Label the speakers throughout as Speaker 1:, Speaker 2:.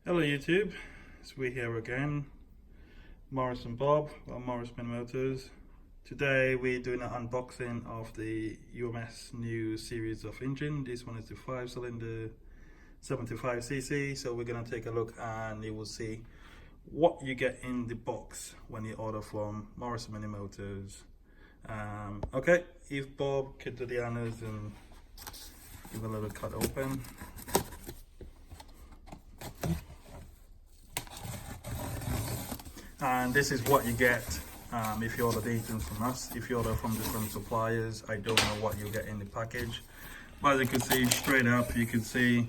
Speaker 1: Hello YouTube, it's we here again, Morris and Bob on Morris Motors. Today we're doing an unboxing of the UMS new series of engine. This one is the 5-cylinder 75cc, so we're going to take a look and you will see what you get in the box when you order from Morris Motors. Okay, if Bob could do the honors and give a little cut open. And this is what you get if you order the engines from us. If you order from different suppliers, I don't know what you get in the package, but as you can see straight up, you can see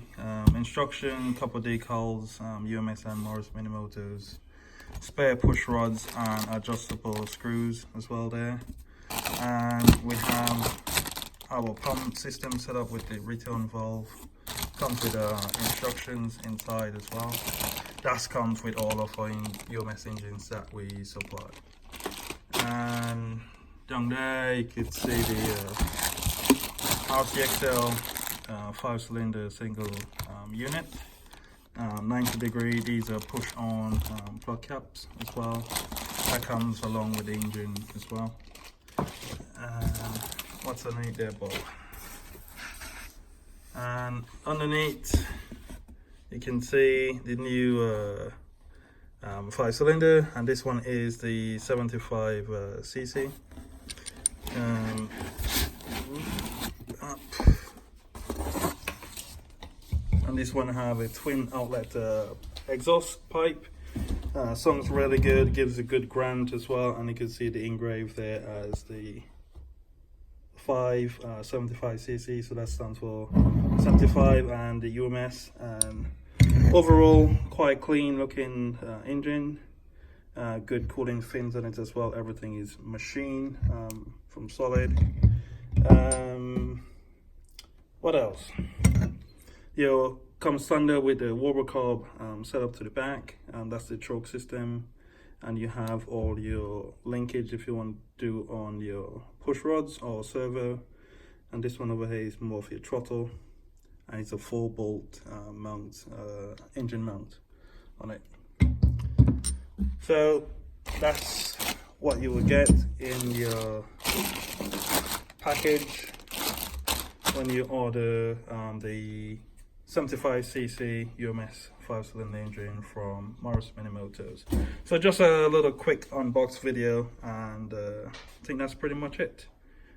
Speaker 1: instruction, couple decals, UMS and Morris Motors, spare push rods and adjustable screws as well there. And we have our pump system set up with the return valve. Comes with instructions inside as well. That comes with all of our UMS engines that we supply. And down there you can see the RCXL 5-cylinder single unit. 90 degree, these are push on plug caps as well. That comes along with the engine as well. What's underneath there, Bob? And underneath you can see the new 5-cylinder, and this one is the 75cc. And this one have a twin outlet exhaust pipe. Sounds really good, gives a good grunt as well, and you can see the engraved there as the 75cc, so that stands for 75 and the UMS. And overall quite clean looking engine, good cooling fins on it as well. Everything is machined from solid. What else? Comes standard with the Warburg set up to the back, and that's the choke system. And you have all your linkage if you want to do on your push rods or servo. And this one over here is more for your throttle, and it's a 4-bolt mount, engine mount on it. So that's what you will get in your package when you order the 75cc UMS 5-cylinder engine from Morris Motors. So just a little quick unbox video, and I think that's pretty much it.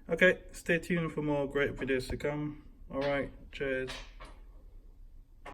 Speaker 1: Okay, stay tuned for more great videos to come. Alright, cheers.